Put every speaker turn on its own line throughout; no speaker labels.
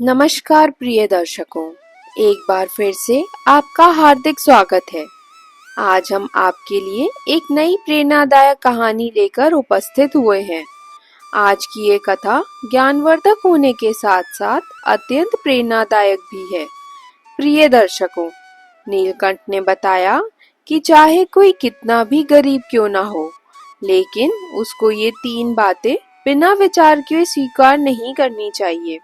नमस्कार प्रिय दर्शकों, एक बार फिर से आपका हार्दिक स्वागत है। आज हम आपके लिए एक नई प्रेरणादायक कहानी लेकर उपस्थित हुए हैं। आज की ये कथा ज्ञानवर्धक होने के साथ साथ अत्यंत प्रेरणादायक भी है। प्रिय दर्शकों, नीलकंठ ने बताया कि चाहे कोई कितना भी गरीब क्यों ना हो, लेकिन उसको ये 3 बातें बिना विचार किए स्वीकार नहीं करनी चाहिए।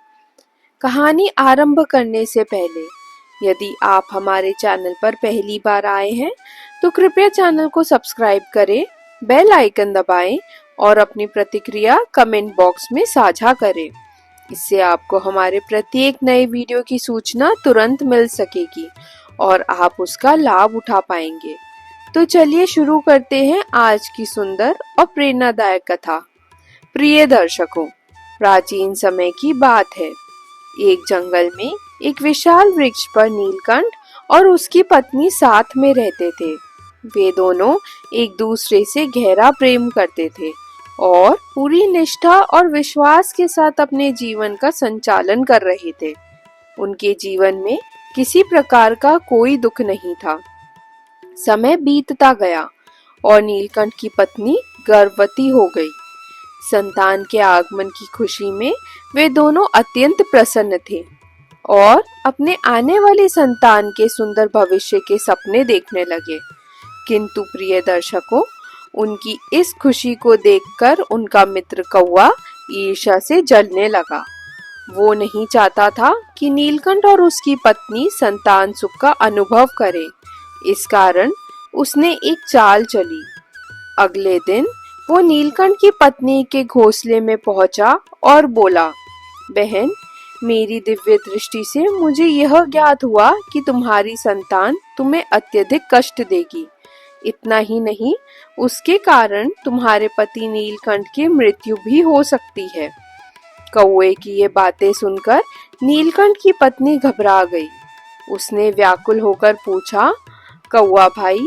कहानी आरंभ करने से पहले यदि आप हमारे चैनल पर पहली बार आए हैं तो कृपया चैनल को सब्सक्राइब करें, बेल आइकन दबाएं और अपनी प्रतिक्रिया कमेंट बॉक्स में साझा करें। इससे आपको हमारे प्रत्येक नए वीडियो की सूचना तुरंत मिल सकेगी और आप उसका लाभ उठा पाएंगे। तो चलिए शुरू करते हैं आज की सुंदर और प्रेरणादायक कथा। प्रिय दर्शकों, प्राचीन समय की बात है। एक जंगल में एक विशाल वृक्ष पर नीलकंठ और उसकी पत्नी साथ में रहते थे। वे दोनों एक दूसरे से गहरा प्रेम करते थे और पूरी निष्ठा और विश्वास के साथ अपने जीवन का संचालन कर रहे थे। उनके जीवन में किसी प्रकार का कोई दुख नहीं था। समय बीतता गया और नीलकंठ की पत्नी गर्भवती हो गई। संतान के आगमन की खुशी में वे दोनों अत्यंत प्रसन्न थे और अपने आने वाली संतान के सुंदर भविष्य के सपने देखने लगे। किंतु प्रिय दर्शकों, उनकी इस खुशी को देखकर उनका मित्र कौवा ईर्ष्या से जलने लगा। वो नहीं चाहता था कि नीलकंठ और उसकी पत्नी संतान सुख का अनुभव करें। इस कारण उसने एक चाल चली। अगले दिन वो नीलकंठ की पत्नी के घोंसले में पहुंचा और बोला, बहन, मेरी दिव्य दृष्टि से मुझे यह ज्ञात हुआ कि तुम्हारी संतान तुम्हें अत्यधिक कष्ट देगी। इतना ही नहीं, उसके कारण तुम्हारे पति नीलकंठ की मृत्यु भी हो सकती है। कौवे की ये बातें सुनकर नीलकंठ की पत्नी घबरा गई। उसने व्याकुल होकर पूछा, कौवा भाई,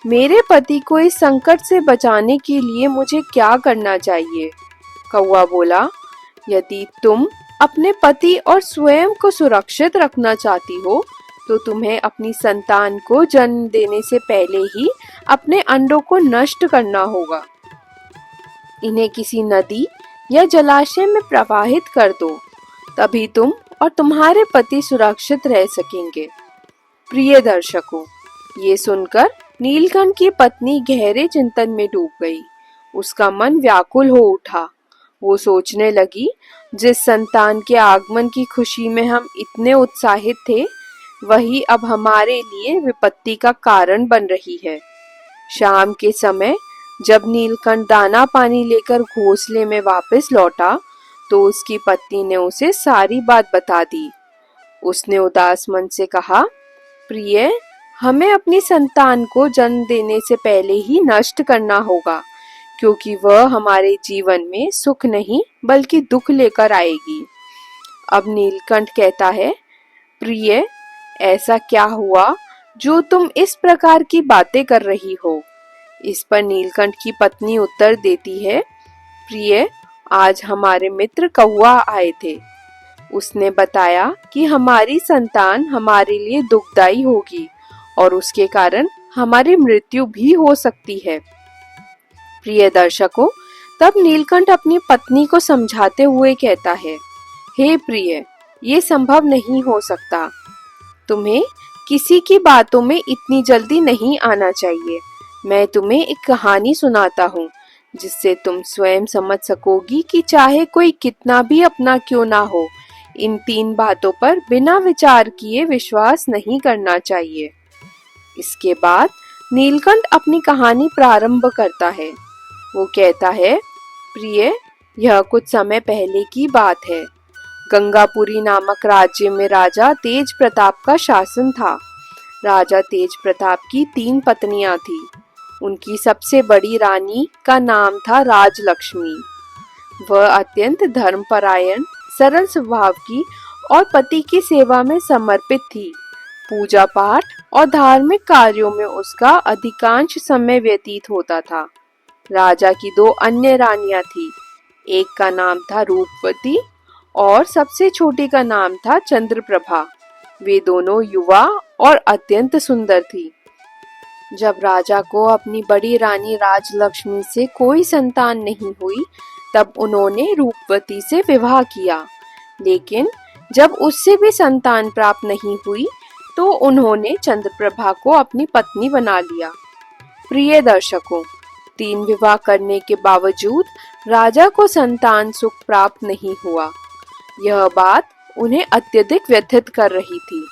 मेरे पति को इस संकट से बचाने के लिए मुझे क्या करना चाहिए? कौवा बोला, यदि तुम अपने पति और स्वयं को सुरक्षित रखना चाहती हो तो तुम्हें अपनी संतान को जन्म देने से पहले ही अपने अंडों को नष्ट करना होगा। इन्हें किसी नदी या जलाशय में प्रवाहित कर दो, तभी तुम और तुम्हारे पति सुरक्षित रह सकेंगे। प्रिय दर्शकों, ये सुनकर नीलकंठ की पत्नी गहरे चिंतन में डूब गई। उसका मन व्याकुल हो उठा। वो सोचने लगी, जिस संतान के आगमन की खुशी में हम इतने उत्साहित थे, वही अब हमारे लिए विपत्ति का कारण बन रही है। शाम के समय जब नीलकंठ दाना पानी लेकर घोंसले में वापस लौटा तो उसकी पत्नी ने उसे सारी बात बता दी। उसने उदास मन से कहा, प्रिय, हमें अपनी संतान को जन्म देने से पहले ही नष्ट करना होगा, क्योंकि वह हमारे जीवन में सुख नहीं बल्कि दुख लेकर आएगी। अब नीलकंठ कहता है, प्रिय, ऐसा क्या हुआ जो तुम इस प्रकार की बातें कर रही हो? इस पर नीलकंठ की पत्नी उत्तर देती है, प्रिय, आज हमारे मित्र कौवा आए थे। उसने बताया कि हमारी संतान हमारे लिए दुखदाई होगी और उसके कारण हमारी मृत्यु भी हो सकती है। प्रिय दर्शकों, तब नीलकंठ अपनी पत्नी को समझाते हुए कहता है, हे प्रिय, ये संभव नहीं हो सकता। तुम्हें किसी की बातों में इतनी जल्दी नहीं आना चाहिए। मैं तुम्हें एक कहानी सुनाता हूँ जिससे तुम स्वयं समझ सकोगी कि चाहे कोई कितना भी अपना क्यों ना हो, इन 3 बातों पर बिना विचार किए विश्वास नहीं करना चाहिए। इसके बाद नीलकंठ अपनी कहानी प्रारंभ करता है। वो कहता है, प्रिय, यह कुछ समय पहले की बात है। गंगापुरी नामक राज्य में राजा तेज प्रताप का शासन था। राजा तेज प्रताप की 3 पत्नियां थीं। उनकी सबसे बड़ी रानी का नाम था राजलक्ष्मी। वह अत्यंत धर्मपरायण, सरल स्वभाव की और पति की सेवा में समर्पित थी। पूजा पाठ और धार्मिक कार्यों में उसका अधिकांश समय व्यतीत होता था। राजा की 2 अन्य रानियां थीं। एक का नाम था रूपवती और सबसे छोटी का नाम था चंद्रप्रभा। वे दोनों युवा और अत्यंत सुंदर थी। जब राजा को अपनी बड़ी रानी राजलक्ष्मी से कोई संतान नहीं हुई, तब उन्होंने रूपवती से विवाह किया। लेकिन जब उससे भी संतान प्राप्त नहीं हुई, तो उन्होंने चंद्रप्रभा को अपनी पत्नी बना लिया। प्रिय दर्शकों, 3 विवाह करने के बावजूद राजा को संतान सुख प्राप्त नहीं हुआ। यह बात उन्हें अत्यधिक व्यथित कर रही थी।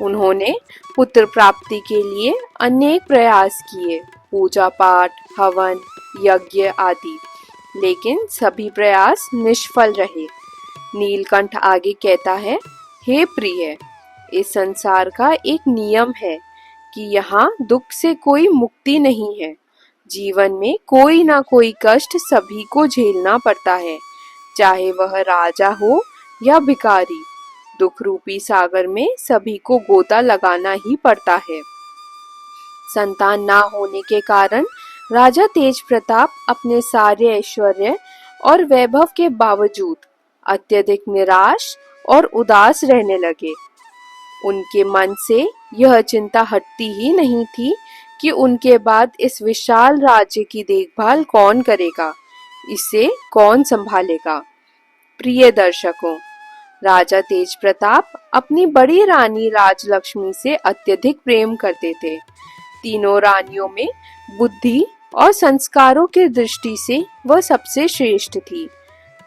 उन्होंने पुत्र प्राप्ति के लिए अनेक प्रयास किए, पूजा पाठ, हवन, यज्ञ आदि, लेकिन सभी प्रयास निष्फल रहे। नीलकंठ आगे कहता है, हे प्रिय, इस संसार का एक नियम है कि यहाँ दुख से कोई मुक्ति नहीं है। जीवन में कोई ना कोई कष्ट सभी को झेलना पड़ता है, चाहे वह राजा हो या भिखारी। दुख रूपी सागर में सभी को गोता लगाना ही पड़ता है। संतान ना होने के कारण राजा तेज प्रताप अपने सारे ऐश्वर्य और वैभव के बावजूद अत्यधिक निराश और उदास रहने लगे। उनके मन से यह चिंता हटती ही नहीं थी कि उनके बाद इस विशाल राज्य की देखभाल कौन करेगा, इसे कौन संभालेगा। प्रिय दर्शकों, राजा तेज प्रताप अपनी बड़ी रानी राजलक्ष्मी से अत्यधिक प्रेम करते थे। तीनों रानियों में बुद्धि और संस्कारों की दृष्टि से वह सबसे श्रेष्ठ थी।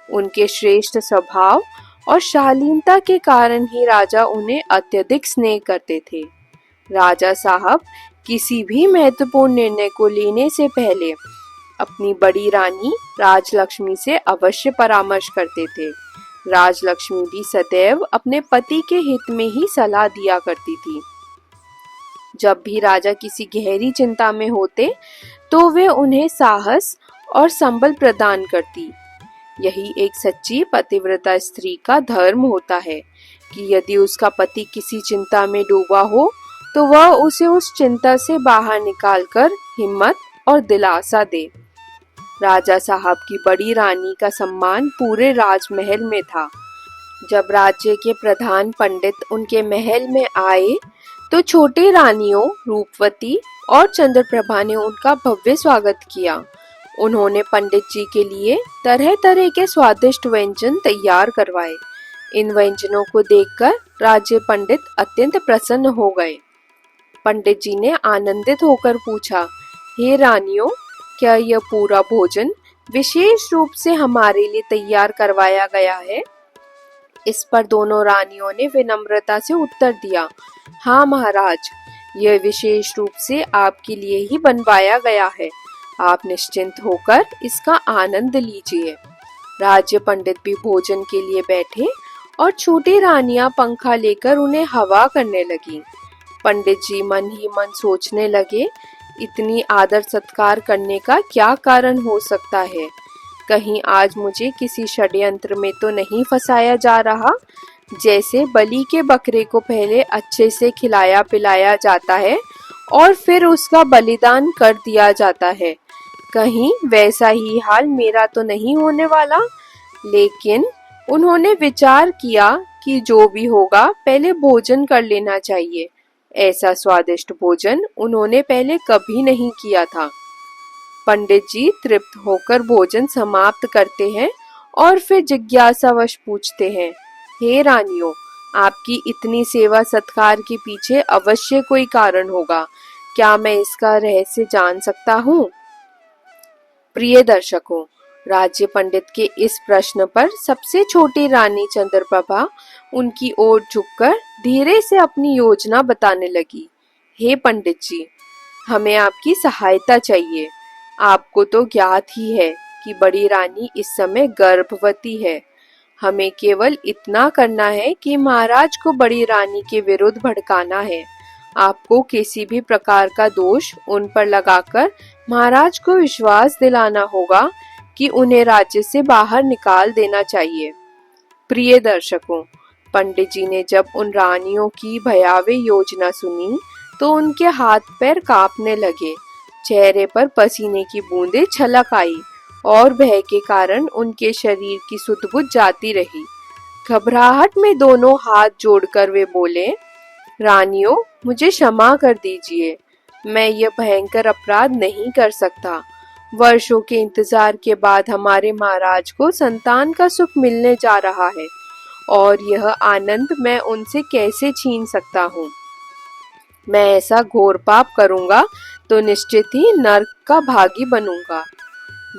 उनके श्रेष्ठ स्वभाव और शालीनता के कारण ही राजा उन्हें अत्यधिक स्नेह करते थे। राजा साहब किसी भी महत्वपूर्ण निर्णय को लेने से पहले अपनी बड़ी रानी राजलक्ष्मी से अवश्य परामर्श करते थे। राजलक्ष्मी भी सदैव अपने पति के हित में ही सलाह दिया करती थी। जब भी राजा किसी गहरी चिंता में होते, तो वे उन्हें साहस और संबल प्रदान करती। यही एक सच्ची पतिव्रता स्त्री का धर्म होता है कि यदि उसका पति किसी चिंता में डूबा हो, तो वह उसे उस चिंता से बाहर निकालकर हिम्मत और दिलासा दे। राजा साहब की बड़ी रानी का सम्मान पूरे राजमहल में था। जब राज्य के प्रधान पंडित उनके महल में आए, तो छोटी रानियों रूपवती और चंद्रप्रभा ने उनका भव्य स्वागत किया। उन्होंने पंडित जी के लिए तरह तरह के स्वादिष्ट व्यंजन तैयार करवाए। इन व्यंजनों को देखकर राज्य पंडित अत्यंत प्रसन्न हो गए। पंडित जी ने आनंदित होकर पूछा, हे रानियों, क्या यह पूरा भोजन विशेष रूप से हमारे लिए तैयार करवाया गया है? इस पर दोनों रानियों ने विनम्रता से उत्तर दिया, हाँ महाराज, यह विशेष रूप से आपके लिए ही बनवाया गया है। आप निश्चिंत होकर इसका आनंद लीजिए। राज्य पंडित भी भोजन के लिए बैठे और छोटी रानियां पंखा लेकर उन्हें हवा करने लगी। पंडित जी मन ही मन सोचने लगे, इतनी आदर सत्कार करने का क्या कारण हो सकता है? कहीं आज मुझे किसी षड्यंत्र में तो नहीं फंसाया जा रहा? जैसे बलि के बकरे को पहले अच्छे से खिलाया पिलाया जाता है और फिर उसका बलिदान कर दिया जाता है, कहीं वैसा ही हाल मेरा तो नहीं होने वाला। लेकिन उन्होंने विचार किया कि जो भी होगा पहले भोजन कर लेना चाहिए। ऐसा स्वादिष्ट भोजन उन्होंने पहले कभी नहीं किया था। पंडित जी तृप्त होकर भोजन समाप्त करते हैं और फिर जिज्ञासावश पूछते हैं, हे रानियों, आपकी इतनी सेवा सत्कार के पीछे अवश्य कोई कारण होगा, क्या मैं इसका रहस्य जान सकता हूँ? प्रिय दर्शकों, राज्य पंडित के इस प्रश्न पर सबसे छोटी रानी चंद्रप्रभा उनकी ओर झुककर धीरे से अपनी योजना बताने लगी। हे पंडित जी, हमें आपकी सहायता चाहिए। आपको तो ज्ञात ही है कि बड़ी रानी इस समय गर्भवती है। हमें केवल इतना करना है कि महाराज को बड़ी रानी के विरुद्ध भड़काना है। आपको किसी भी प्रकार का दोष उन पर लगाकर महाराज को विश्वास दिलाना होगा कि उन्हें राज्य से बाहर निकाल देना चाहिए। प्रिय दर्शकों, पंडित जी ने जब उन रानियों की भयावह योजना सुनी, तो उनके हाथ पैर कांपने लगे, चेहरे पर पसीने की बूंदें छलक आई और भय के कारण उनके शरीर की सुध-बुध जाती रही। घबराहट में दोनों हाथ जोड़कर वे बोले, रानियों, मुझे क्षमा कर दीजिए। मैं यह भयंकर अपराध नहीं कर सकता। वर्षों के इंतजार के बाद हमारे महाराज को संतान का सुख मिलने जा रहा है और यह आनंद मैं उनसे कैसे छीन सकता हूँ। मैं ऐसा घोर पाप करूँगा तो निश्चित ही नर्क का भागी बनूंगा।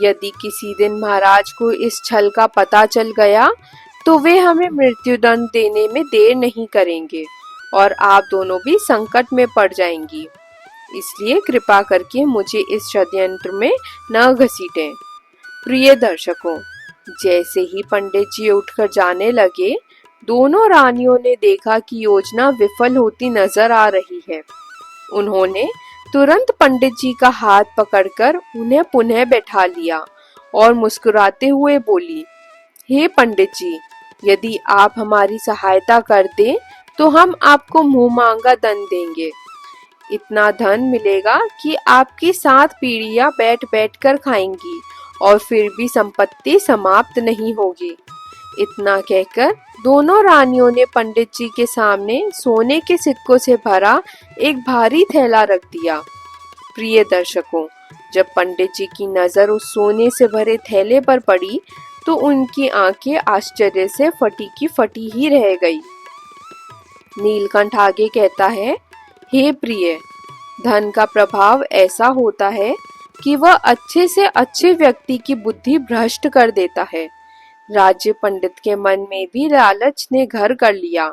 यदि किसी दिन महाराज को इस छल का पता चल गया तो वे हमें मृत्युदंड देने में देर नहीं करेंगे और आप दोनों भी संकट में पड़ जाएंगी। इसलिए कृपा करके मुझे इस षड्यंत्र में न घसीटें। प्रिय दर्शकों, जैसे ही पंडित जी उठकर जाने लगे, दोनों रानियों ने देखा कि योजना विफल होती नजर आ रही है। उन्होंने तुरंत पंडित जी का हाथ पकड़कर उन्हें पुनः बैठा लिया और मुस्कुराते हुए बोली, हे पंडित जी, यदि आप हमारी सहायता कर दें तो हम आपको मुंह मांगा धन देंगे। इतना धन मिलेगा कि आपकी 7 पीढ़ियां बैठ बैठ कर खाएंगी और फिर भी संपत्ति समाप्त नहीं होगी। इतना कहकर दोनों रानियों ने पंडित जी के सामने सोने के सिक्कों से भरा एक भारी थैला रख दिया। प्रिय दर्शकों, जब पंडित जी की नजर उस सोने से भरे थैले पर पड़ी तो उनकी आंखें आश्चर्य से फटी की फटी ही रह गई। नीलकंठ आगे कहता है, हे प्रिय, धन का प्रभाव ऐसा होता है कि वह अच्छे से अच्छे व्यक्ति की बुद्धि भ्रष्ट कर देता है। राज्य पंडित के मन में भी लालच ने घर कर लिया।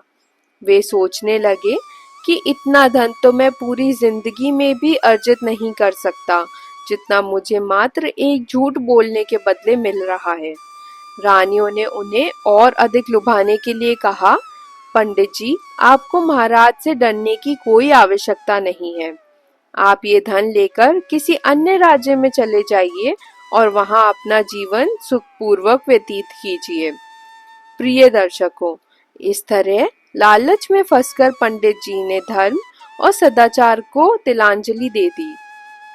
वे सोचने लगे कि इतना धन तो मैं पूरी जिंदगी में भी अर्जित नहीं कर सकता, जितना मुझे मात्र एक झूठ बोलने के बदले मिल रहा है। रानियों ने उन्हें और अधिक लुभाने के लिए कहा, पंडित जी, आपको महाराज से डरने की कोई आवश्यकता नहीं है। आप ये धन लेकर किसी अन्य राज्य में चले जाइए और वहां अपना जीवन सुखपूर्वक व्यतीत कीजिए। प्रिय दर्शकों, इस तरह लालच में फंसकर पंडित जी ने धर्म और सदाचार को तिलांजलि दे दी।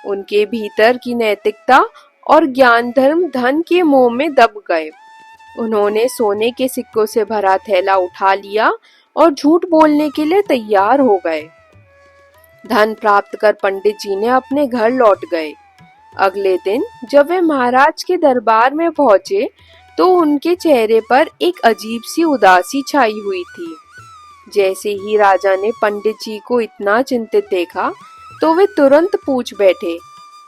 उनके भीतर की नैतिकता और ज्ञान धर्म धन के मोह में दब गए। उन्होंने सोने के सिक्कों से भरा थैला उठा लिया और झूठ बोलने के लिए तैयार हो गए। धन प्राप्त कर पंडित जी ने अपने घर लौट गए। अगले दिन जब वे महाराज के दरबार में पहुंचे तो उनके चेहरे पर एक अजीब सी उदासी छाई हुई थी। जैसे ही राजा ने पंडित जी को इतना चिंतित देखा तो वे तुरंत पूछ बैठे,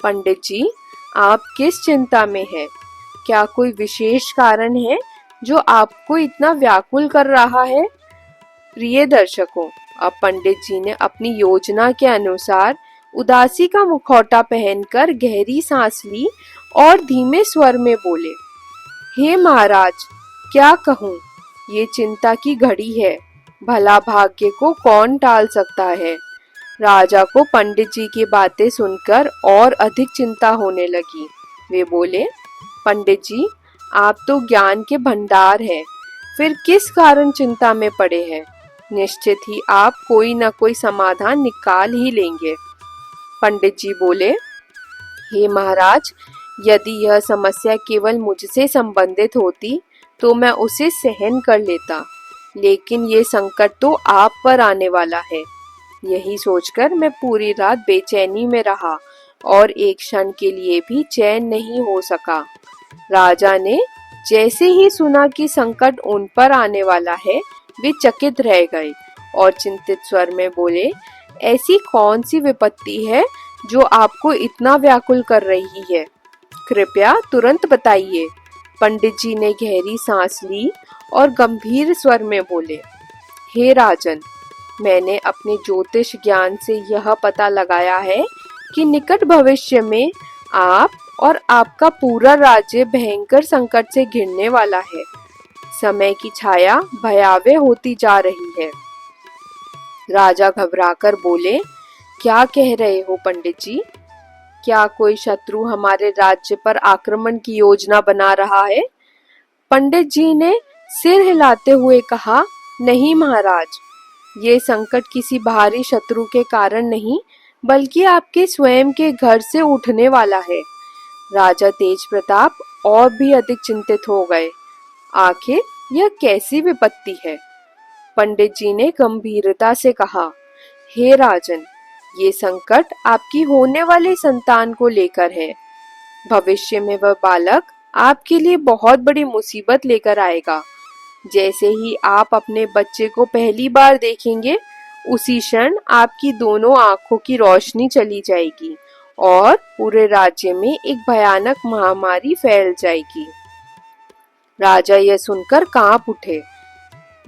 पंडित जी, आप किस चिंता में हैं? क्या कोई विशेष कारण है जो आपको इतना व्याकुल कर रहा है? प्रिय दर्शकों, अब पंडित जी ने अपनी योजना के अनुसार उदासी का मुखौटा पहनकर गहरी सांस ली और धीमे स्वर में बोले, हे महाराज, क्या कहूँ, ये चिंता की घड़ी है। भला भाग्य को कौन टाल सकता है। राजा को पंडित जी की बातें सुनकर और अधिक चिंता होने लगी। वे बोले, पंडित जी, आप तो ज्ञान के भंडार हैं, फिर किस कारण चिंता में पड़े हैं। निश्चित ही आप कोई न कोई समाधान निकाल ही लेंगे। पंडित जी बोले, हे महाराज, यदि यह समस्या केवल मुझसे संबंधित होती तो मैं उसे सहन कर लेता, लेकिन ये संकट तो आप पर आने वाला है। यही सोचकर मैं पूरी रात बेचैनी में रहा और एक क्षण के लिए भी चैन नहीं हो सका। राजा ने जैसे ही सुना कि संकट उन पर आने वाला है, वे चकित रह गए और चिंतित स्वर में बोले, ऐसी कौन सी विपत्ति है जो आपको इतना व्याकुल कर रही है? कृपया तुरंत बताइए। पंडित जी ने गहरी सांस ली और गंभीर स्वर में बोले, हे राजन, मैंने अपने ज्योतिष ज्ञान से यह पता लगाया है कि निकट भविष्य में आप और आपका पूरा राज्य भयंकर संकट से घिरने वाला है। समय की छाया भयावह होती जा रही है। राजा घबराकर बोले, क्या कह रहे हो पंडित जी? क्या कोई शत्रु हमारे राज्य पर आक्रमण की योजना बना रहा है? पंडित जी ने सिर हिलाते हुए कहा, नहीं महाराज, ये संकट किसी बाहरी शत्रु के कारण नहीं, बल्कि आपके स्वयं के घर से उठने वाला है। राजा तेज प्रताप और भी अधिक चिंतित हो गए। आखिर यह कैसी विपत्ति है? पंडित जी ने गंभीरता से कहा, हे राजन, ये संकट आपकी होने वाली संतान को लेकर है। भविष्य में वह बालक आपके लिए बहुत बड़ी मुसीबत लेकर आएगा। जैसे ही आप अपने बच्चे को पहली बार देखेंगे, उसी क्षण आपकी दोनों आंखों की रोशनी चली जाएगी और पूरे राज्य में एक भयानक महामारी फैल जाएगी। राजा यह सुनकर कांप उठे।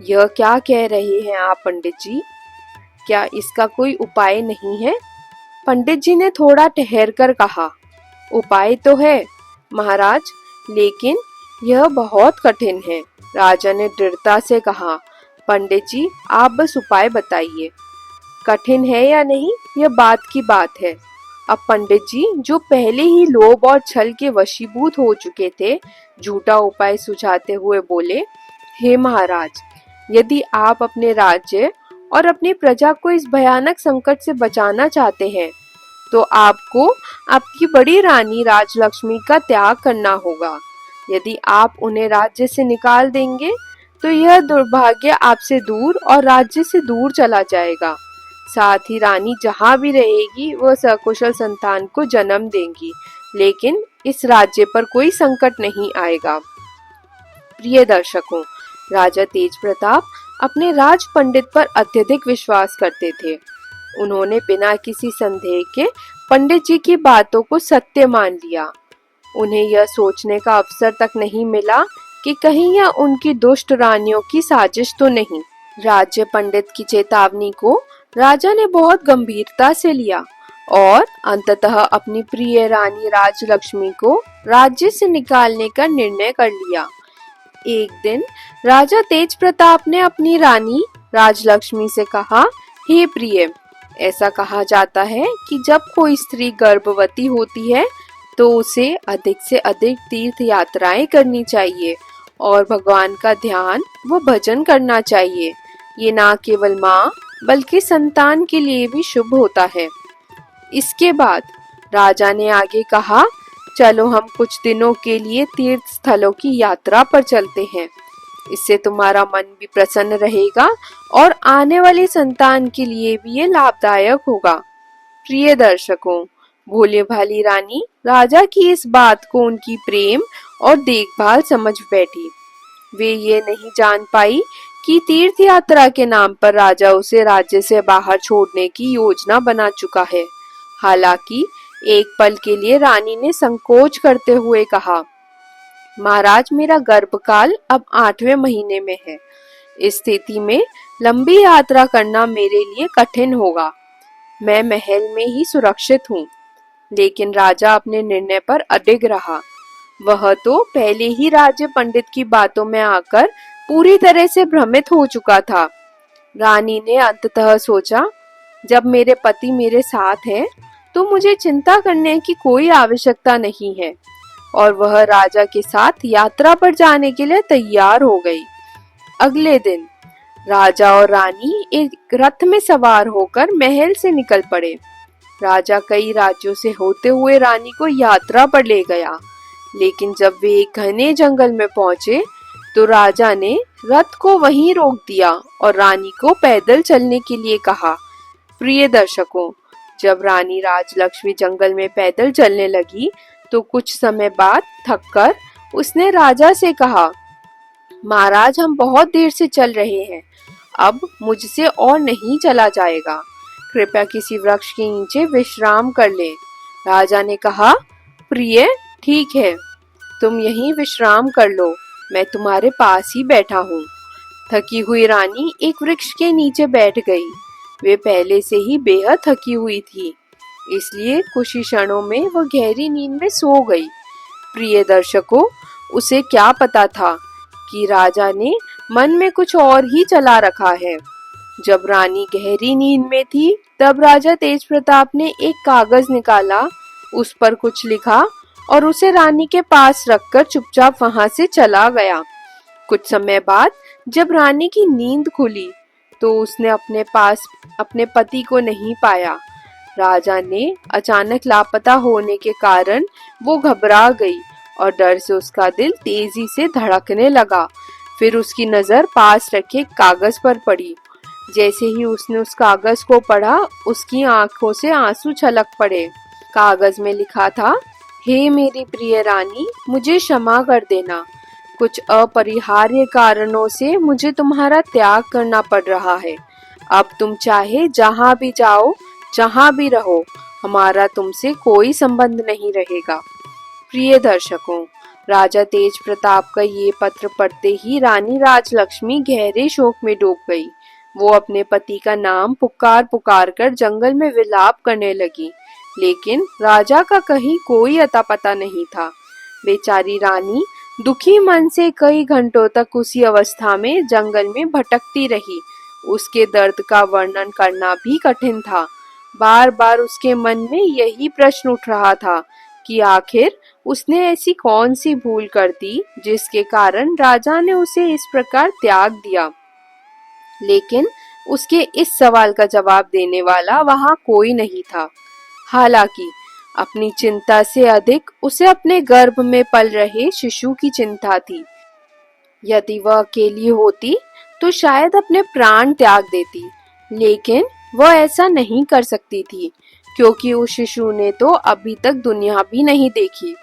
यह क्या कह रहे हैं आप पंडित जी? क्या इसका कोई उपाय नहीं है? पंडित जी ने थोड़ा ठहर कर कहा, उपाय तो है महाराज, लेकिन यह बहुत कठिन है। राजा ने दृढ़ता से कहा, पंडित जी आप बस उपाय बताइए। कठिन है या नहीं यह बात की बात है। अब पंडित जी, जो पहले ही लोभ और छल के वशीभूत हो चुके थे, झूठा उपाय सुझाते हुए बोले, हे महाराज, यदि आप अपने राज्य और अपनी प्रजा को इस भयानक संकट से बचाना चाहते हैं, तो आपको आपकी बड़ी रानी राजलक्ष्मी का त्याग करना होगा। यदि आप उन्हें राज्य से निकाल देंगे, तो यह दुर्भाग्य आपसे दूर और राज्य से दूर चला जाएगा। साथ ही रानी जहाँ भी रहेगी, वह सकुशल संतान को जन्म देंगी, लेकिन इस राज्य पर कोई संकट नहीं आएगा। प्रिय दर्शकों, राजा तेज प्रताप अपने राज पंडित पर अत्यधिक विश्वास करते थे। उन्होंने बिना किसी संदेह के पंडित जी की बातों को सत्य मान लिया। उन्हें यह सोचने का अवसर तक नहीं मिला कि कहीं यह उनकी दुष्ट रानियों की साजिश तो नहीं। राज्य पंडित की चेतावनी को राजा ने बहुत गंभीरता से लिया और अंततः अपनी प्रिय रानी राजलक्ष्मी को राज्य से निकालने का निर्णय कर लिया। एक दिन राजा तेज प्रताप ने अपनी रानी राजलक्ष्मी से कहा, हे प्रिय, ऐसा कहा जाता है कि जब कोई स्त्री गर्भवती होती है तो उसे अधिक से अधिक तीर्थ यात्राएं करनी चाहिए और भगवान का ध्यान व भजन करना चाहिए। ये ना केवल माँ बल्कि संतान के लिए भी शुभ होता है। इसके बाद राजा ने आगे कहा, चलो हम कुछ दिनों के लिए तीर्थ स्थलों की यात्रा पर चलते हैं। इससे तुम्हारा मन भी प्रसन्न रहेगा और आने वाली संतान के लिए भी ये लाभदायक होगा। प्रिय दर्शकों, भोले भाली रानी राजा की इस बात को उनकी प्रेम और देखभाल समझ बैठी। वे ये नहीं जान पाई कि तीर्थ यात्रा के नाम पर राजा उसे राज्य से बाहर छोड़ने की योजना बना चुका है। हालांकि एक पल के लिए रानी ने संकोच करते हुए कहा, महाराज, मेरा गर्भकाल अब 8वें महीने में है। इस स्थिति में लंबी यात्रा करना मेरे लिए कठिन होगा। मैं महल में ही सुरक्षित हूँ। लेकिन राजा अपने निर्णय पर अडिग रहा। वह तो पहले ही राज्य पंडित की बातों में आकर पूरी तरह से भ्रमित हो चुका था। रानी ने अंततः सोचा, जब मेरे पति मेरे साथ हैं, तो मुझे चिंता करने की कोई आवश्यकता नहीं है। और वह राजा के साथ यात्रा पर जाने के लिए तैयार हो गई। अगले दिन राजा और रानी एक रथ में सवार होकर महल से निकल पड़े। राजा कई राज्यों से होते हुए रानी को यात्रा पर ले गया, लेकिन जब वे एक घने जंगल में पहुंचे तो राजा ने रथ को वहीं रोक दिया और रानी को पैदल चलने के लिए कहा। प्रिय दर्शकों, जब रानी राजलक्ष्मी जंगल में पैदल चलने लगी तो कुछ समय बाद थककर उसने राजा से कहा, महाराज, हम बहुत देर से चल रहे हैं, अब मुझसे और नहीं चला जाएगा। कृपया किसी वृक्ष के नीचे विश्राम कर ले। राजा ने कहा, प्रिय, ठीक है, तुम यहीं विश्राम कर लो, मैं तुम्हारे पास ही बैठा हूँ। थकी हुई रानी एक वृक्ष के नीचे बैठ गई। वे पहले से ही बेहद थकी हुई थी, इसलिए कुछ ही क्षणों में वह गहरी नींद में सो गई। प्रिय दर्शकों, उसे क्या पता था कि राजा ने मन में कुछ और ही चला रखा है। जब रानी गहरी नींद में थी, तब राजा तेज प्रताप ने एक कागज निकाला, उस पर कुछ लिखा और उसे रानी के पास रखकर चुपचाप वहां से चला गया। कुछ समय बाद जब रानी की नींद खुली तो उसने अपने पास अपने पति को नहीं पाया। राजा ने अचानक लापता होने के कारण वो घबरा गई और डर से उसका दिल तेजी से धड़कने लगा। फिर उसकी नजर पास रखे कागज पर पड़ी। जैसे ही उसने उस कागज को पढ़ा, उसकी आंखों से आंसू छलक पड़े। कागज में लिखा था, हे मेरी प्रिय रानी, मुझे क्षमा कर देना। कुछ अपरिहार्य कारणों से मुझे तुम्हारा त्याग करना पड़ रहा है। अब तुम चाहे जहाँ भी जाओ, जहाँ भी रहो, हमारा तुमसे कोई संबंध नहीं रहेगा। प्रिय दर्शकों, राजा तेज प्रताप का ये पत्र पढ़ते ही रानी राजलक्ष्मी गहरे शोक में डूब गई। वो अपने पति का नाम पुकार पुकार कर जंगल में विलाप करने लगी, लेकिन राजा का कहीं कोई अता पता नहीं था। बेचारी रानी दुखी मन से कई घंटों तक उसी अवस्था में जंगल में भटकती रही। उसके दर्द का वर्णन करना भी कठिन था। बार बार उसके मन में यही प्रश्न उठ रहा था कि आखिर उसने ऐसी कौन सी भूल कर दी जिसके कारण राजा ने उसे इस प्रकार त्याग दिया। लेकिन उसके इस सवाल का जवाब देने वाला वहां कोई नहीं था। हालांकि अपनी चिंता से अधिक उसे अपने गर्भ में पल रहे शिशु की चिंता थी। यदि वह अकेली होती तो शायद अपने प्राण त्याग देती, लेकिन वह ऐसा नहीं कर सकती थी, क्योंकि उस शिशु ने तो अभी तक दुनिया भी नहीं देखी।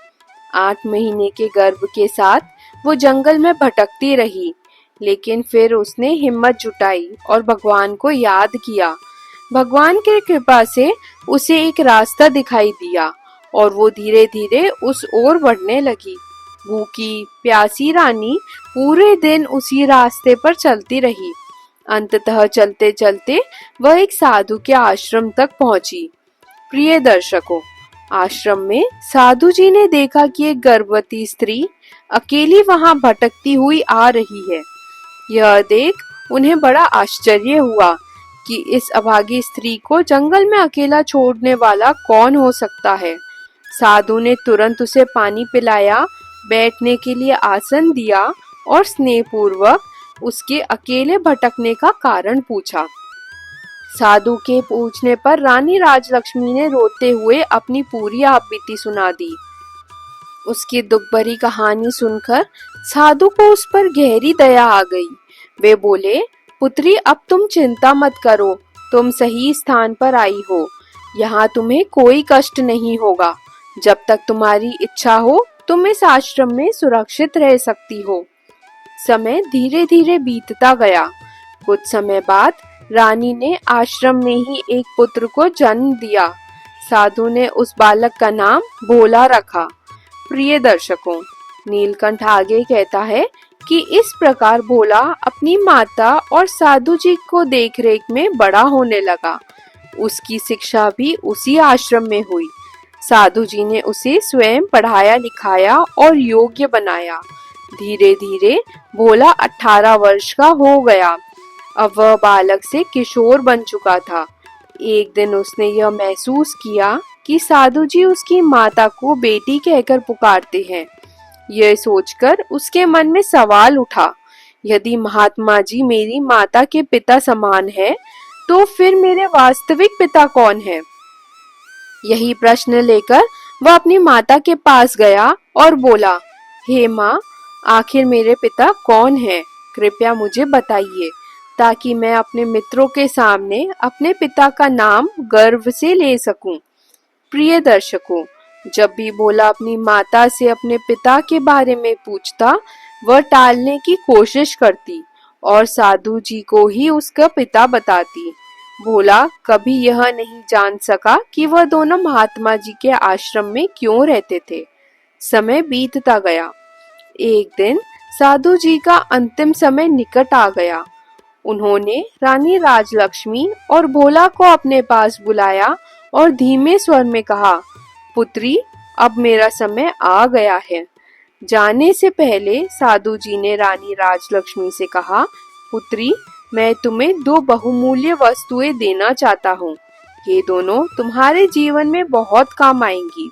8 महीने के गर्भ के साथ वो जंगल में भटकती रही, लेकिन फिर उसने हिम्मत जुटाई और भगवान को याद किया। भगवान की कृपा से उसे एक रास्ता दिखाई दिया और वो धीरे धीरे उस ओर बढ़ने लगी। भूखी प्यासी रानी पूरे दिन उसी रास्ते पर चलती रही। अंततः चलते चलते वह एक साधु के आश्रम तक पहुंची। प्रिय दर्शकों, आश्रम में साधु जी ने देखा कि एक गर्भवती स्त्री अकेली वहां भटकती हुई आ रही है। यह देख उन्हें बड़ा आश्चर्य हुआ कि इस अभागी स्त्री को जंगल में अकेला छोड़ने वाला कौन हो सकता है। साधु ने तुरंत उसे पानी पिलाया, बैठने के लिए आसन दिया और स्नेहपूर्वक उसके अकेले भटकने का कारण पूछा। साधु के पूछने पर रानी राजलक्ष्मी ने रोते हुए अपनी पूरी आपबीती सुना दी। उसकी दुख भरी कहानी सुनकर साधु को उस पर गहरी दया आ गई। वे बोले, पुत्री, अब तुम चिंता मत करो, तुम सही स्थान पर आई हो। यहाँ तुम्हें कोई कष्ट नहीं होगा। जब तक तुम्हारी इच्छा हो तुम इस आश्रम में सुरक्षित रह सकती हो। समय धीरे धीरे बीतता गया। कुछ समय बाद रानी ने आश्रम में ही एक पुत्र को जन्म दिया। साधु ने उस बालक का नाम भोला रखा। प्रिय दर्शकों, नीलकंठ आगे कहता है कि इस प्रकार भोला अपनी माता और साधु जी को देखरेख में बड़ा होने लगा। उसकी शिक्षा भी उसी आश्रम में हुई। साधु जी ने उसे स्वयं पढ़ाया लिखाया और योग्य बनाया। धीरे धीरे भोला 18 वर्ष का हो गया। अब वह बालक से किशोर बन चुका था। एक दिन उसने यह महसूस किया कि साधु जी उसकी माता को बेटी कहकर पुकारते हैं। यह सोचकर उसके मन में सवाल उठा, यदि महात्मा जी मेरी माता के पिता समान है, तो फिर मेरे वास्तविक पिता कौन है? यही प्रश्न लेकर वह अपनी माता के पास गया और बोला, हे माँ, आखिर मेरे पिता कौन है? कृपया मुझे बताइए, ताकि मैं अपने मित्रों के सामने अपने पिता का नाम गर्व से ले सकूं। प्रिय दर्शकों, जब भी भोला अपनी माता से अपने पिता के बारे में पूछता, वह टालने की कोशिश करती और साधु जी को ही उसका पिता बताती। भोला कभी यह नहीं जान सका कि वह दोनों महात्मा जी के आश्रम में क्यों रहते थे। समय बीतता गया। एक दिन साधु जी का अंतिम समय निकट आ गया। उन्होंने रानी राजलक्ष्मी और भोला को अपने पास बुलाया और धीमे स्वर में कहा, पुत्री, अब मेरा समय आ गया है। जाने से पहले साधु जी ने रानी राजलक्ष्मी से कहा, पुत्री, मैं तुम्हें 2 बहुमूल्य वस्तुएं देना चाहता हूँ। ये दोनों तुम्हारे जीवन में बहुत काम आएंगी।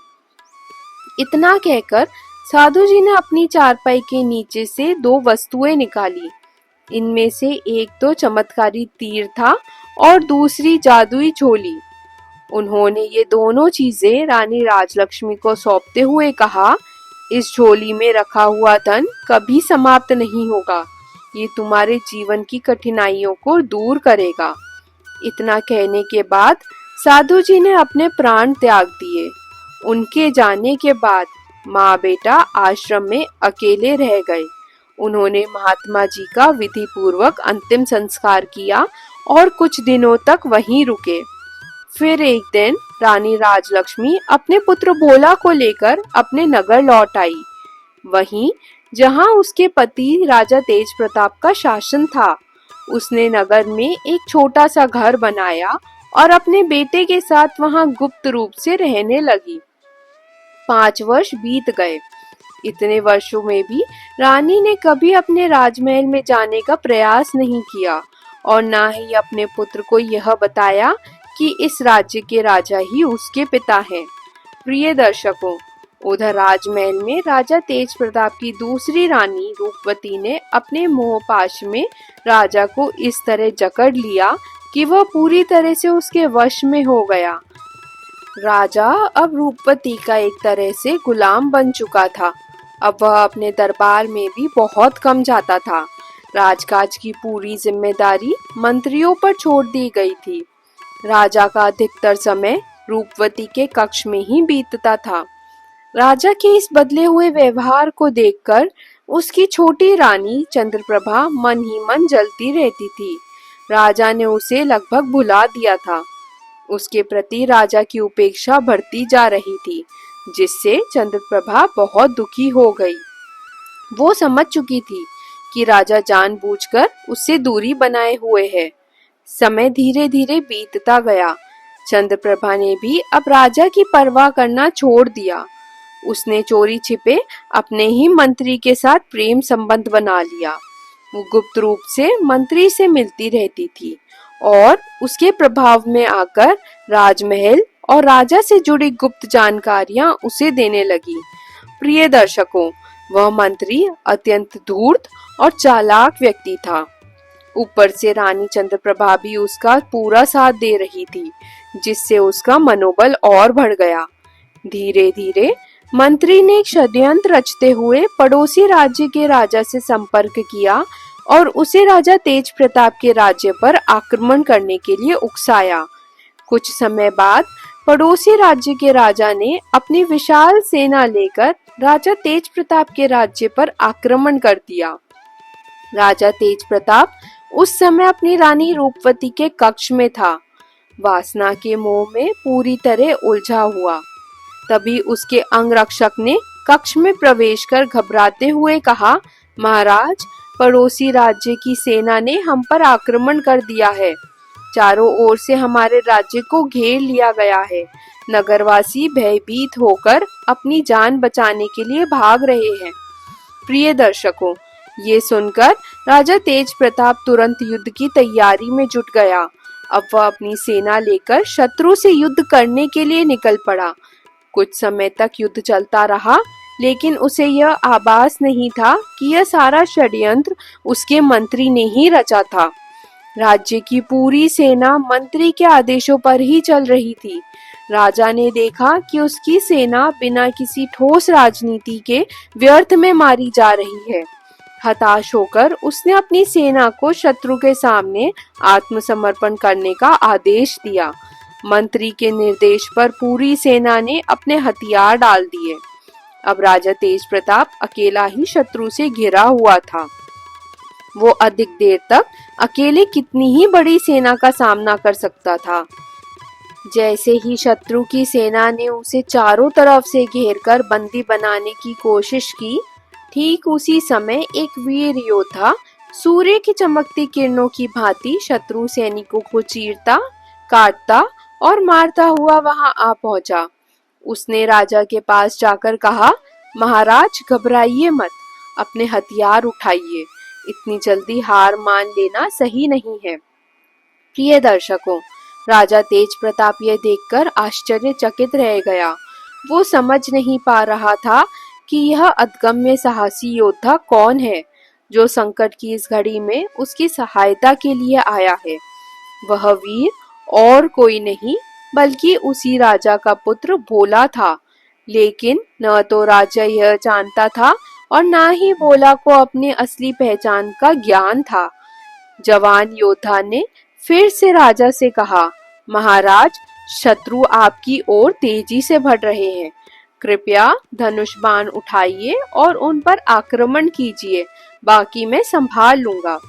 इतना कहकर साधु जी ने अपनी चारपाई के नीचे से 2 वस्तुएं निकाली। इनमें से एक तो चमत्कारी तीर था और दूसरी जादुई झोली। उन्होंने ये दोनों चीजें रानी राजलक्ष्मी को सौंपते हुए कहा, इस झोली में रखा हुआ धन कभी समाप्त नहीं होगा। ये तुम्हारे जीवन की कठिनाइयों को दूर करेगा। इतना कहने के बाद साधु जी ने अपने प्राण त्याग दिए। उनके जाने के बाद माँ बेटा आश्रम में अकेले रह गए। उन्होंने महात्मा जी का विधि पूर्वक अंतिम संस्कार किया और कुछ दिनों तक वहीं रुके। फिर एक दिन रानी राजलक्ष्मी अपने पुत्र भोला को लेकर अपने नगर लौट आई। वहीं जहां उसके पति राजा तेज प्रताप का शासन था, उसने नगर में एक छोटा सा घर बनाया और अपने बेटे के साथ वहां गुप्त रूप से रहने लगी। 5 वर्ष बीत गए। इतने वर्षों में भी रानी ने कभी अपने राजमहल में जाने का प्रयास नहीं किया और ना ही अपने पुत्र को यह बताया कि इस राज्य के राजा ही उसके पिता हैं। प्रिय दर्शकों, उधर राजमहल में राजा तेज प्रताप की दूसरी रानी रूपवती ने अपने मोहपाश में राजा को इस तरह जकड़ लिया कि वह पूरी तरह से उसके वश में हो गया। राजा अब रूपवती का एक तरह से गुलाम बन चुका था। अब वह अपने दरबार में भी बहुत कम जाता था। राजकाज की पूरी जिम्मेदारी मंत्रियों पर छोड़ दी गई थी। राजा का अधिकतर समय रूपवती के कक्ष में ही बीतता था। राजा के इस बदले हुए व्यवहार को देखकर उसकी छोटी रानी चंद्रप्रभा मन ही मन जलती रहती थी। राजा ने उसे लगभग भुला दिया था। उसके प्रति राजा की उपेक्षा बढ़ती जा रही थी, जिससे चंद्रप्रभा बहुत दुखी हो गई। वो समझ चुकी थी कि राजा जानबूझकर उससे दूरी बनाए हुए है। समय धीरे धीरे बीतता गया। चंद्रप्रभा ने भी अब राजा की परवाह करना छोड़ दिया। उसने चोरी छिपे अपने ही मंत्री के साथ प्रेम संबंध बना लिया। वो गुप्त रूप से मंत्री से मिलती रहती थी और उसके प्रभाव में आकर राजमहल और राजा से जुड़ी गुप्त जानकारियां उसे देने लगी। प्रिय दर्शकों, वह मंत्री अत्यंत धूर्त और चालाक व्यक्ति था। ऊपर से रानी चंद्रप्रभा भी उसका पूरा साथ दे रही थी, जिससे उसका मनोबल और बढ़ गया। धीरे धीरे मंत्री ने एक षड्यंत्र रचते हुए पड़ोसी राज्य के राजा से संपर्क किया और उसे राजा तेज प्रताप के राज्य पर आक्रमण करने के लिए उकसाया। कुछ समय बाद पड़ोसी राज्य के राजा ने अपनी विशाल सेना लेकर राजा तेज प्रताप के राज्य पर आक्रमण कर दिया। राजा तेज प्रताप उस समय अपनी रानी रूपवती के कक्ष में था। वासना के मोह में पूरी तरह उलझा हुआ। तभी उसके अंगरक्षक ने कक्ष में प्रवेश कर घबराते हुए कहा, महाराज, पड़ोसी राज्य की सेना ने हम पर आक्रमण कर दिया है। चारों ओर से हमारे राज्य को घेर लिया गया है। नगरवासी भयभीत होकर अपनी जान बचाने के लिए भाग रहे हैं। प्रिय दर्शकों, ये सुनकर राजा तेज प्रताप तुरंत युद्ध की तैयारी में जुट गया। अब वह अपनी सेना लेकर शत्रु से युद्ध करने के लिए निकल पड़ा। कुछ समय तक युद्ध चलता रहा, लेकिन उसे यह आभास नहीं था कि यह सारा षड्यंत्र उसके मंत्री ने ही रचा था। राज्य की पूरी सेना मंत्री के आदेशों पर ही चल रही थी। राजा ने देखा कि उसकी सेना बिना किसी ठोस राजनीति के व्यर्थ में मारी जा रही है। हताश होकर उसने अपनी सेना को शत्रु के सामने आत्मसमर्पण करने का आदेश दिया। मंत्री के निर्देश पर पूरी सेना ने अपने हथियार डाल दिए। अब राजा तेज प्रताप अकेला ही शत्रु से घिरा हुआ था। वो अधिक देर तक अकेले कितनी ही बड़ी सेना का सामना कर सकता था। जैसे ही शत्रु की सेना ने उसे चारों तरफ से घेरकर बंदी बनाने की कोशिश की, ठीक उसी समय एक वीर योद्धा सूर्य की चमकती किरणों की भांति शत्रु सैनिकों को चीरता, काटता और मारता हुआ वहां आ पहुंचा। उसने राजा के पास जाकर कहा, महाराज, घबराइए मत, अपने हथियार उठाइए। इतनी जल्दी हार मान लेना सही नहीं है। प्रिय दर्शकों, राजा तेज प्रताप यह देखकर आश्चर्यचकित रह गया। वो समझ नहीं पा रहा था कि यह अदम्य साहसी योद्धा कौन है, जो संकट की इस घड़ी में उसकी सहायता के लिए आया है। वह वीर और कोई नहीं बल्कि उसी राजा का पुत्र भोला था। लेकिन न तो राजा यह जानता था और ना ही भोला को अपनी असली पहचान का ज्ञान था। जवान योद्धा ने फिर से राजा से कहा, महाराज, शत्रु आपकी ओर तेजी से बढ़ रहे हैं। कृपया धनुष बाण उठाइए और उन पर आक्रमण कीजिए, बाकी मैं संभाल लूंगा।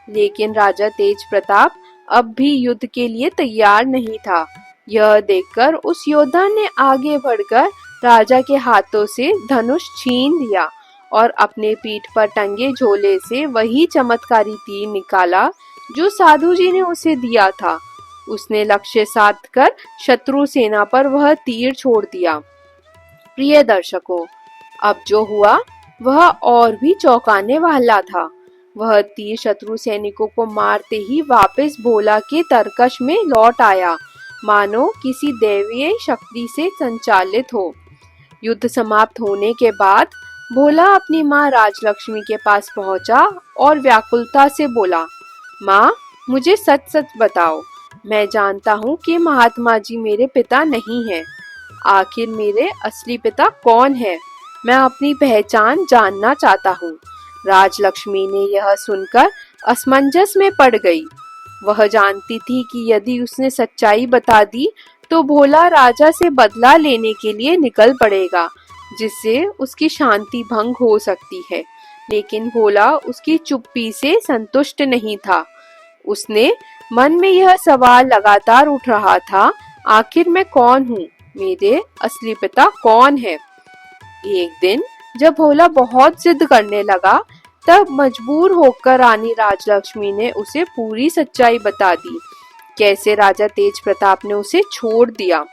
लेकिन राजा तेज प्रताप अब भी युद्ध के लिए तैयार नहीं था। यह देखकर उस योद्धा ने आगे बढ़कर राजा के हाथों से धनुष छीन लिया और अपने पीठ पर टंगे झोले से वही चमत्कारी तीर निकाला जो साधु जी ने उसे दिया था। उसने लक्ष्य साध कर शत्रु सेना पर वह तीर छोड़ दिया। प्रिय दर्शकों, अब जो हुआ वह और भी चौंकाने वाला था। वह तीर शत्रु सैनिकों को मारते ही वापस भोला के तरकश में लौट आया, मानो किसी दैवीय शक्ति से संचालित हो। युद्ध समाप्त होने के बाद भोला अपनी माँ राजलक्ष्मी के पास पहुंचा और व्याकुलता से बोला, माँ, मुझे सच सच बताओ। मैं जानता हूँ कि महात्मा जी मेरे पिता नहीं हैं। आखिर मेरे असली पिता कौन है? मैं अपनी पहचान जानना चाहता हूँ। राजलक्ष्मी ने यह सुनकर असमंजस में पड़ गई। वह जानती थी कि यदि उसने सच्चाई बता दी तो भोला राजा से बदला लेने के लिए निकल पड़ेगा, जिससे उसकी शांति भंग हो सकती है। लेकिन भोला उसकी चुप्पी से संतुष्ट नहीं था। उसने मन में यह सवाल लगातार उठ रहा था, आखिर मैं कौन हूँ? मेरे असली पिता कौन है? एक दिन जब भोला बहुत जिद करने लगा, तब मजबूर होकर रानी राजलक्ष्मी ने उसे पूरी सच्चाई बता दी। कैसे राजा तेज प्रताप ने उसे छोड़ दिया,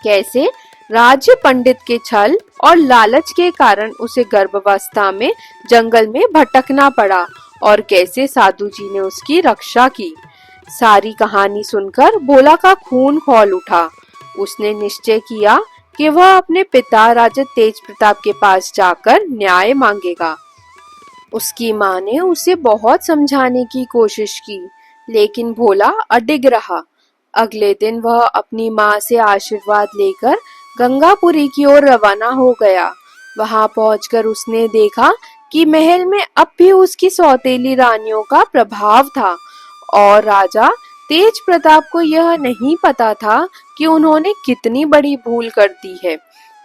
कैसे राज्य पंडित के छल और लालच के कारण उसे गर्भावस्था में जंगल में भटकना पड़ा और कैसे साधु जी ने उसकी रक्षा की। सारी कहानी सुनकर भोला का खून खौल उठा। उसने निश्चय किया कि वह अपने पिता राजा तेज प्रताप के पास जाकर न्याय मांगेगा। उसकी माँ ने उसे बहुत समझाने की कोशिश की, लेकिन भोला अडिग रहा। अगले दिन वह अपनी माँ से आशीर्वाद लेकर गंगापुरी की ओर रवाना हो गया। वहां पहुंचकर उसने देखा कि महल में अब भी उसकी सौतेली रानियों का प्रभाव था और राजा तेज प्रताप को यह नहीं पता था कि उन्होंने कितनी बड़ी भूल कर दी है।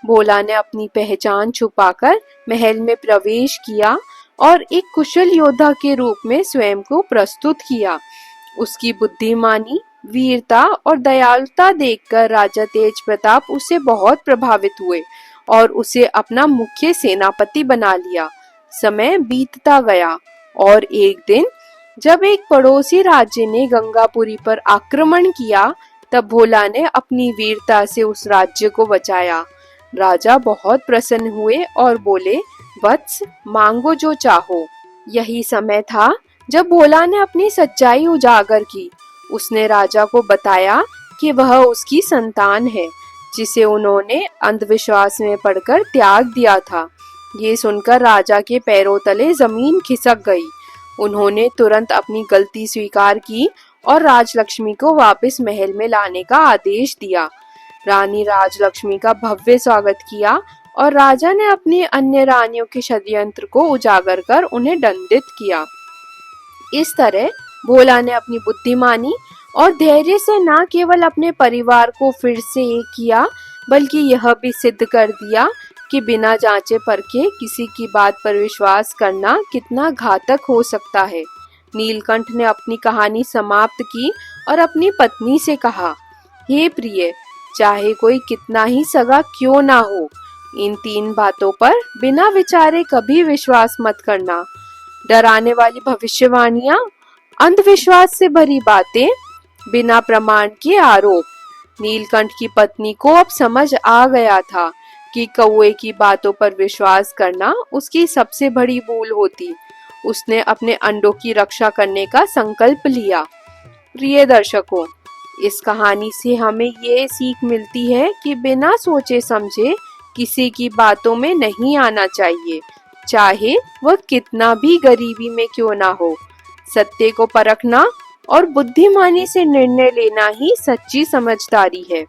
भोला ने अपनी पहचान छुपाकर महल में प्रवेश किया और एक कुशल योद्धा के रूप में स्वयं को प्रस्तुत किया। उसकी बुद्धिमानी, वीरता और दयालुता देखकर राजा तेज प्रताप उससे बहुत प्रभावित हुए और उसे अपना मुख्य सेनापति बना लिया। समय बीतता गया और एक दिन जब एक पड़ोसी राज्य ने गंगापुरी पर आक्रमण किया, तब भोला ने अपनी वीरता से उस राज्य को बचाया। राजा बहुत प्रसन्न हुए और बोले, वत्स, मांगो जो चाहो। यही समय था जब भोला ने अपनी सच्चाई उजागर की। उसने राजा को बताया कि वह उसकी संतान है, जिसे उन्होंने अंधविश्वास में पड़कर त्याग दिया था। ये सुनकर राजा के पैरों तले जमीन खिसक गई। उन्होंने तुरंत अपनी गलती स्वीकार की और राजलक्ष्मी को वापस महल में लाने का आदेश दिया। रानी राजलक्ष्मी का भव्य स्वागत किया और राजा ने अपनी अन्य रानियों के षड्यंत्र को उजागर कर उन्हें दंडित किया। इस तरह भोला ने अपनी बुद्धिमानी और धैर्य से न केवल अपने परिवार को फिर से एक किया, बल्कि यह भी सिद्ध कर दिया कि बिना जांचे परखे किसी की बात पर विश्वास करना कितना घातक हो सकता है। नीलकंठ ने अपनी कहानी समाप्त की और अपनी पत्नी से कहा, हे प्रिय, चाहे कोई कितना ही सगा क्यों ना हो, इन 3 बातों पर बिना विचारे कभी विश्वास मत करना। डराने वाली भविष्यवाणियां, अंधविश्वास से भरी बातें, बिना प्रमाण के आरोप। नीलकंठ की पत्नी को अब समझ आ गया था कि कौवे की बातों पर विश्वास करना उसकी सबसे बड़ी भूल होती। उसने अपने अंडों की रक्षा करने का संकल्प लिया। प्रिय दर्शकों, इस कहानी से हमें ये सीख मिलती है कि बिना सोचे समझे किसी की बातों में नहीं आना चाहिए, चाहे वह कितना भी गरीबी में क्यों ना हो। सत्य को परखना और बुद्धिमानी से निर्णय लेना ही सच्ची समझदारी है।